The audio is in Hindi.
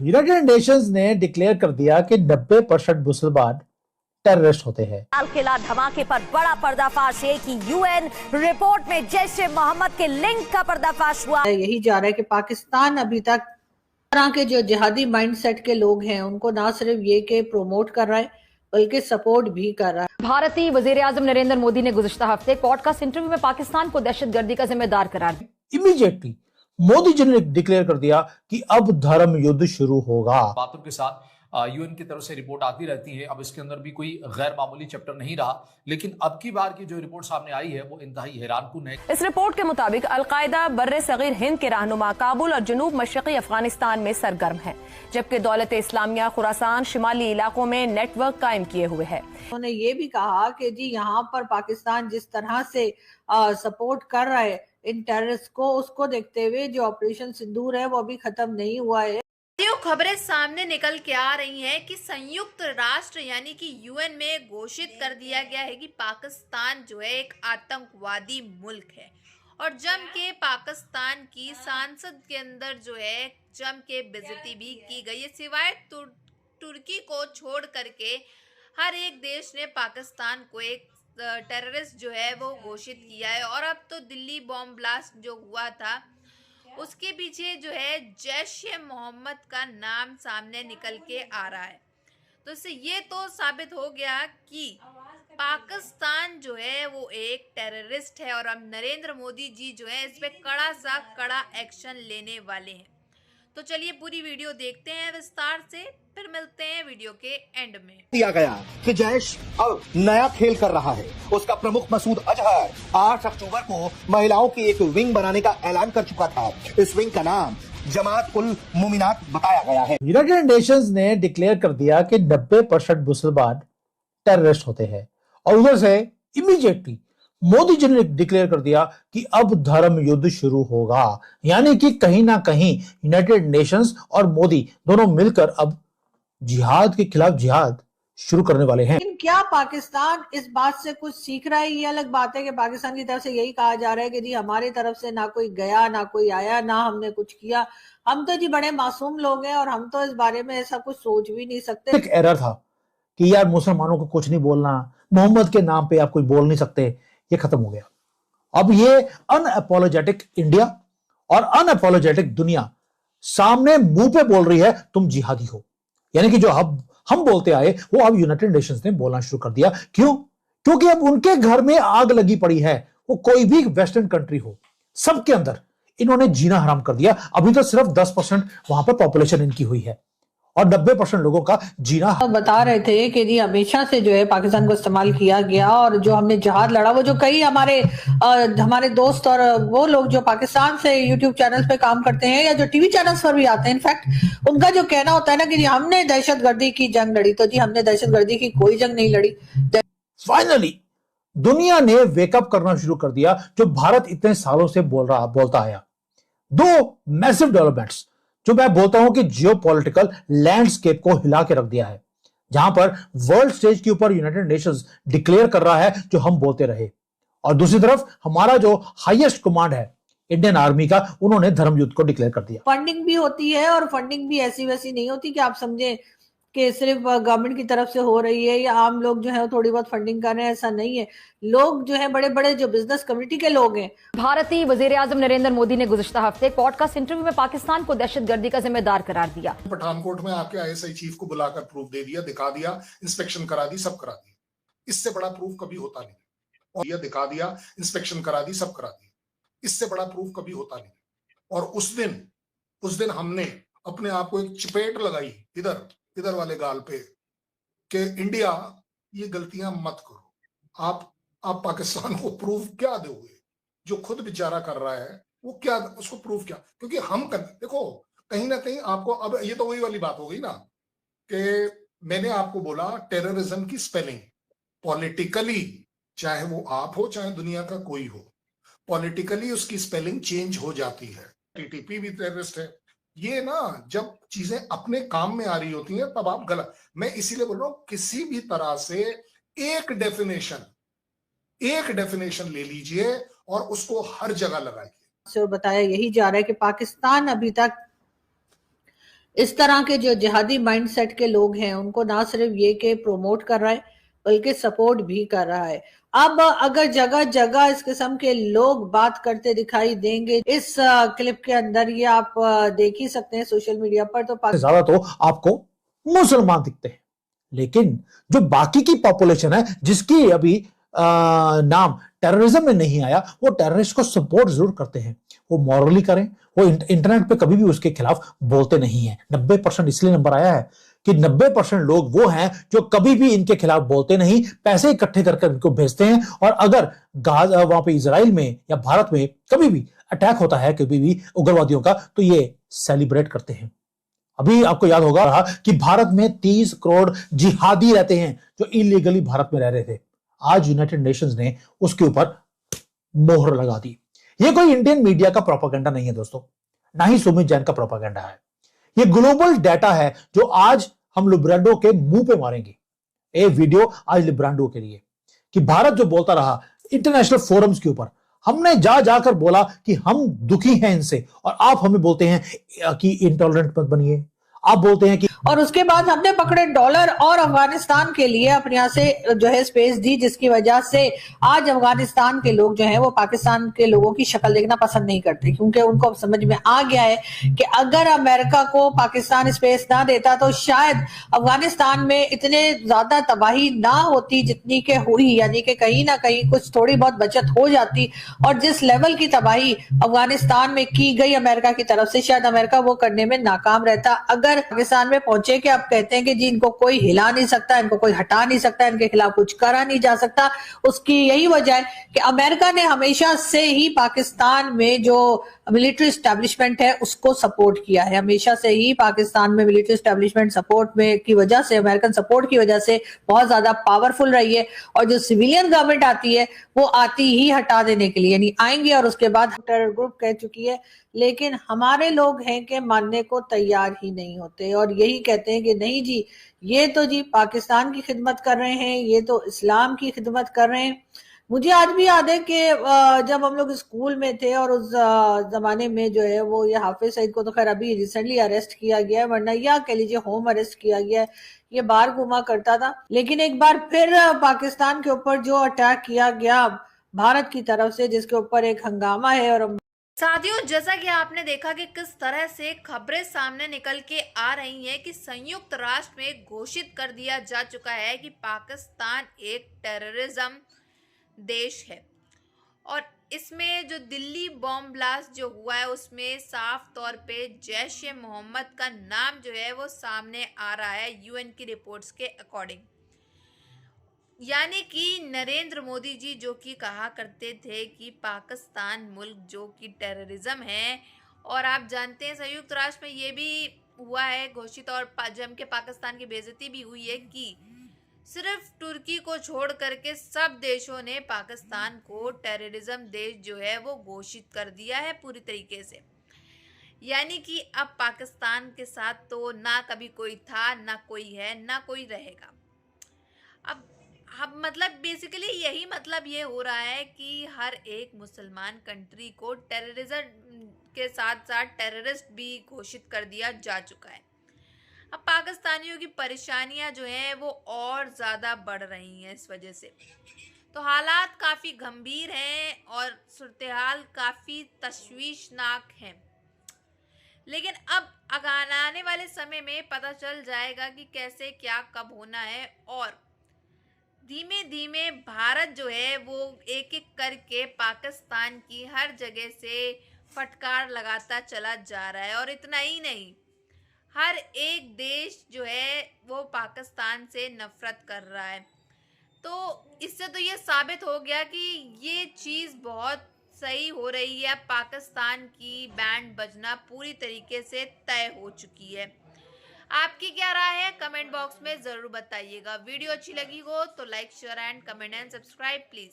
यूनाइटेड नेशंस ने डिक्लेयर कर दिया कि 90% मुसलमान टेररिस्ट होते हैं। लाल किला धमाके पर बड़ा पर्दाफाश है कि यूएन रिपोर्ट में जैश ए मोहम्मद के लिंक का पर्दाफाश हुआ। यही जा रहा है कि पाकिस्तान अभी तक तरह के जो जिहादी माइंडसेट के लोग हैं उनको ना सिर्फ ये कि प्रोमोट कर रहा है बल्कि सपोर्ट भी कर रहा है। भारतीय वजीर आजम नरेंद्र मोदी ने गुज़िश्ता हफ्ते पॉडकास्ट इंटरव्यू में पाकिस्तान को दहशतगर्दी का जिम्मेदार करार दिया। इमीडिएटली मोदी जी ने डिक्लेयर कर दिया कि अब धर्म युद्ध शुरू होगा। बातों के साथ यूएन की तरफ से रिपोर्ट आती रहती है। अब इसके अंदर भी कोई गैर मामूली चैप्टर नहीं रहा, लेकिन अब की बार की जो रिपोर्ट सामने आई है वो इंतहाई हैरानकुन है। इस रिपोर्ट के मुताबिक अलकायदा बर्रे सगीर हिंद के रहनुमा काबुल और जनूब मशरकी अफगानिस्तान में सरगर्म है, जबकि दौलत इस्लामिया खुरासान शिमाली इलाकों में नेटवर्क कायम किए हुए है। उन्होंने ये भी कहा कि जी यहाँ पर पाकिस्तान जिस तरह से सपोर्ट कर रहा है इन टेररिस्ट को, उसको देखते हुए जो ऑपरेशन सिंदूर है वो अभी खत्म नहीं हुआ है। खबरें सामने निकल के आ रही हैं कि संयुक्त राष्ट्र यानी कि यूएन में घोषित कर दिया गया है कि पाकिस्तान जो है एक आतंकवादी मुल्क है, और जम के पाकिस्तान की सांसद के अंदर जो है जम के बेइज्जती भी की गई है। सिवाय तुर्की को छोड़ करके हर एक देश ने पाकिस्तान को एक टेररिस्ट जो है वो घोषित किया है। और अब तो दिल्ली बॉम्ब ब्लास्ट जो हुआ था उसके पीछे जो है जैश ए मोहम्मद का नाम सामने निकल के आ रहा है। तो इससे ये तो साबित हो गया कि पाकिस्तान जो है वो एक टेररिस्ट है, और अब नरेंद्र मोदी जी जो है इस पे कड़ा एक्शन लेने वाले हैं। तो चलिए पूरी वीडियो देखते हैं विस्तार से, फिर मिलते हैं वीडियो के एंड में। दिया गया कि जैश अब नया खेल कर रहा है। उसका प्रमुख मसूद अजहर 8 अक्टूबर को महिलाओं की एक विंग बनाने का ऐलान कर चुका था। इस विंग का नाम जमात उल मोमिनात बताया गया है। यूनाइटेड नेशंस ने डिक्लेयर कर दिया कि 90% मुसलमान टेररिस्ट होते हैं, और उधर से इमीडिएटली मोदी जी ने डिक्लेयर कर दिया कि अब धर्म युद्ध शुरू होगा। यानी कि कहीं ना कहीं यूनाइटेड नेशंस और मोदी दोनों मिलकर अब जिहाद के खिलाफ जिहाद शुरू करने वाले हैं। लेकिन क्या पाकिस्तान इस बात से कुछ सीख रहा है? ये अलग बात है कि पाकिस्तान की तरफ से यही कहा जा रहा है कि जी हमारी तरफ से ना कोई गया, ना कोई आया, ना हमने कुछ किया। हम तो जी बड़े मासूम लोग हैं और हम तो इस बारे में ऐसा कुछ सोच भी नहीं सकते। एक एरर था कि यार मुसलमानों को कुछ नहीं बोलना, मोहम्मद के नाम पे आप कोई बोल नहीं सकते, ये खत्म हो गया। अब ये अनअपोलोजेटिक इंडिया और अनअपोलोजेटिक दुनिया सामने मुंह पे बोल रही है तुम जिहादी हो। यानी कि जो हम बोलते आए वो अब यूनाइटेड नेशंस ने बोलना शुरू कर दिया। क्यों? क्योंकि अब उनके घर में आग लगी पड़ी है। वो कोई भी वेस्टर्न कंट्री हो, सबके अंदर इन्होंने जीना हराम कर दिया। अभी तो सिर्फ 10% वहां पर पॉपुलेशन इनकी हुई है और 90% लोगों का जीना। बता रहे थे कि जी हमेशा से जो है पाकिस्तान को इस्तेमाल किया गया, और जो हमने जिहाद लड़ा वो जो कई हमारे दोस्त और वो लोग जो पाकिस्तान से यूट्यूब चैनल पे काम करते हैं या जो टीवी चैनल्स पर भी आते हैं, इनफैक्ट उनका जो कहना होता है ना कि जी हमने दहशतगर्दी की जंग लड़ी, तो जी हमने दहशतगर्दी की कोई जंग नहीं लड़ी। फाइनली दुनिया ने वेकअप करना शुरू कर दिया, जो भारत इतने सालों से बोलता आया। दो मैसिव डेवलपमेंट्स जो मैं बोलता हूं कि जियोपॉलिटिकल लैंडस्केप को हिला के रख दिया है, जहां पर वर्ल्ड स्टेज के ऊपर यूनाइटेड नेशंस डिक्लेयर कर रहा है जो हम बोलते रहे, और दूसरी तरफ हमारा जो हाईएस्ट कमांड है इंडियन आर्मी का, उन्होंने धर्म युद्ध को डिक्लेयर कर दिया। फंडिंग भी होती है और फंडिंग भी ऐसी वैसी नहीं होती कि आप समझे कि सिर्फ गवर्नमेंट की तरफ से हो रही है या आम लोग जो है वो थोड़ी बहुत फंडिंग कर रहे हैं, ऐसा नहीं है। लोग जो है बड़े बड़े जो बिजनेस कम्युनिटी के लोग हैं। भारतीय वजीर आजम नरेंद्र मोदी ने गुज़िश्ता हफ्ते पॉडकास्ट इंटरव्यू में पाकिस्तान को दहशतगर्दी का जिम्मेदार करार दिया। पठानकोट में आपके आईएसआई चीफ को बुलाकर प्रूफ दे दिया, दिखा दिया, इंस्पेक्शन करा दी, सब करा दिया। इससे बड़ा प्रूफ कभी होता नहीं। और यह दिखा दिया, इंस्पेक्शन करा दी, सब करा दिया। इससे बड़ा प्रूफ कभी होता नहीं। और उस दिन हमने अपने आप को एक चपेट लगाई इधर वाले गाल पे कि इंडिया ये गलतियां मत करो। आप पाकिस्तान को प्रूफ क्या दोगे? जो खुद बेचारा कर रहा है वो क्या, उसको प्रूफ क्या? क्योंकि हम देखो कहीं ना कहीं आपको, अब ये तो वही वाली बात हो गई ना कि मैंने आपको बोला टेररिज्म की स्पेलिंग पॉलिटिकली, चाहे वो आप हो चाहे दुनिया का कोई हो, पॉलिटिकली उसकी स्पेलिंग चेंज हो जाती है। टीटीपी भी टेररिस्ट है। ये ना जब चीजें अपने काम में आ रही होती हैं तब आप गलत। मैं इसीलिए बोल रहा हूं किसी भी तरह से एक डेफिनेशन ले लीजिए और उसको हर जगह लगाइए। बताया यही जा रहा है कि पाकिस्तान अभी तक इस तरह के जो जिहादी माइंडसेट के लोग हैं उनको ना सिर्फ ये कि प्रमोट कर रहा है बल्कि सपोर्ट भी कर रहा है। अब अगर जगह जगह इस किस्म के लोग बात करते दिखाई देंगे इस क्लिप के अंदर, ये आप देख ही सकते हैं सोशल मीडिया पर, तो ज्यादा तो आपको मुसलमान दिखते हैं, लेकिन जो बाकी की पॉपुलेशन है जिसकी अभी नाम टेररिज्म में नहीं आया, वो टेररिस्ट को सपोर्ट जरूर करते हैं। वो मॉरली करें, वो इंटरनेट पे कभी भी उसके खिलाफ बोलते नहीं है। 90% इसलिए नंबर आया है कि 90% लोग वो हैं जो कभी भी इनके खिलाफ बोलते नहीं, पैसे इकट्ठे करके इनको भेजते हैं। और अगर वहां पे इजराइल में या भारत में कभी भी अटैक होता है कभी भी उग्रवादियों का, तो ये सेलिब्रेट करते हैं। अभी आपको याद होगा कि भारत में 30 करोड़ जिहादी रहते हैं जो इलीगली भारत में रह रहे थे। आज यूनाइटेड नेशंस ने उसके ऊपर मोहर लगा दी। ये कोई इंडियन मीडिया का प्रोपेगेंडा नहीं है दोस्तों, ना ही सुमित जैन का प्रोपेगेंडा है। ये ग्लोबल डाटा है जो आज हम लिब्रांडो के मुंह पे मारेंगे। ये वीडियो आज लिब्रांडो के लिए कि भारत जो बोलता रहा इंटरनेशनल फोरम्स के ऊपर, हमने जाकर बोला कि हम दुखी हैं इनसे, और आप हमें बोलते हैं कि इंटॉलरेंट मत बनिए। आप बोलते हैं कि, और उसके बाद हमने पकड़े डॉलर और अफगानिस्तान के लिए अपने यहाँ से जो है स्पेस दी, जिसकी वजह से आज अफगानिस्तान के लोग जो हैं वो पाकिस्तान के लोगों की शक्ल देखना पसंद नहीं करते, क्योंकि उनको अब समझ में आ गया है कि अगर अमेरिका को पाकिस्तान स्पेस ना देता तो शायद अफगानिस्तान में इतने ज्यादा तबाही ना होती जितनी के हुई, यानी कि कहीं ना कहीं कुछ थोड़ी बहुत बचत हो जाती। और जिस लेवल की तबाही अफगानिस्तान में की गई अमेरिका की तरफ से, शायद अमेरिका वो करने में नाकाम रहता। अगर पाकिस्तान में पहुंचे कि आप कहते हैं कि जी इनको कोई हिला नहीं सकता, इनको कोई हटा नहीं सकता, इनके खिलाफ कुछ करा नहीं जा सकता, उसकी यही वजह है कि अमेरिका ने हमेशा से ही पाकिस्तान में जो मिलिट्री स्टैब्लिशमेंट है उसको सपोर्ट किया है। हमेशा से ही पाकिस्तान में मिलिट्री स्टैब्लिशमेंट सपोर्ट में की वजह से, अमेरिकन सपोर्ट की वजह से बहुत ज्यादा पावरफुल रही है। और जो सिविलियन गवर्नमेंट आती है वो आती ही हटा देने के लिए, यानी आएंगे और उसके बाद टेरर ग्रुप कह चुकी है। लेकिन हमारे लोग हैं कि मानने को तैयार ही नहीं होते और यही कहते हैं कि नहीं जी, ये तो जी पाकिस्तान की खिदमत कर रहे हैं, ये तो इस्लाम की खिदमत कर रहे हैं। मुझे आज भी याद है कि जब हम लोग स्कूल में थे और उस जमाने में जो है वो ये हाफिज सईद को तो खैर अभी रिसेंटली अरेस्ट किया गया है, वरना या कह लीजिए होम अरेस्ट किया गया है, ये बाहर घुमा करता था। लेकिन एक बार फिर पाकिस्तान के ऊपर जो अटैक किया गया भारत की तरफ से, जिसके ऊपर एक हंगामा है। और साथियों, जैसा कि आपने देखा कि किस तरह से खबरें सामने निकल के आ रही हैं कि संयुक्त राष्ट्र में घोषित कर दिया जा चुका है कि पाकिस्तान एक टेररिज्म देश है। और इसमें जो दिल्ली बॉम्ब ब्लास्ट जो हुआ है उसमें साफ तौर पे जैश ए मोहम्मद का नाम जो है वो सामने आ रहा है यूएन की रिपोर्ट्स के अकॉर्डिंग। यानी कि नरेंद्र मोदी जी जो कि कहा करते थे कि पाकिस्तान मुल्क जो कि टेररिज्म है, और आप जानते हैं संयुक्त राष्ट्र में ये भी हुआ है घोषित और जम के पाकिस्तान की बेइज्जती भी हुई है कि सिर्फ तुर्की को छोड़ करके सब देशों ने पाकिस्तान को टेररिज्म देश जो है वो घोषित कर दिया है पूरी तरीके से। यानी कि अब पाकिस्तान के साथ तो ना कभी कोई था, ना कोई है, ना कोई रहेगा। अब मतलब बेसिकली यही मतलब ये हो रहा है कि हर एक मुसलमान कंट्री को टेररिज्म के साथ साथ टेररिस्ट भी घोषित कर दिया जा चुका है। अब पाकिस्तानियों की परेशानियां जो हैं वो और ज़्यादा बढ़ रही हैं इस वजह से। तो हालात काफ़ी गंभीर हैं और सूरत-ए-हाल काफ़ी तशवीशनाक हैं। लेकिन अब आने वाले समय में पता चल जाएगा कि कैसे क्या कब होना है, और धीमे धीमे भारत जो है वो एक एक करके पाकिस्तान की हर जगह से फटकार लगाता चला जा रहा है। और इतना ही नहीं, हर एक देश जो है वो पाकिस्तान से नफरत कर रहा है। तो इससे तो ये साबित हो गया कि ये चीज़ बहुत सही हो रही है। पाकिस्तान की बैंड बजना पूरी तरीके से तय हो चुकी है। आपकी क्या राय है कमेंट बॉक्स में ज़रूर बताइएगा। वीडियो अच्छी लगी हो तो like, share and comment and subscribe please.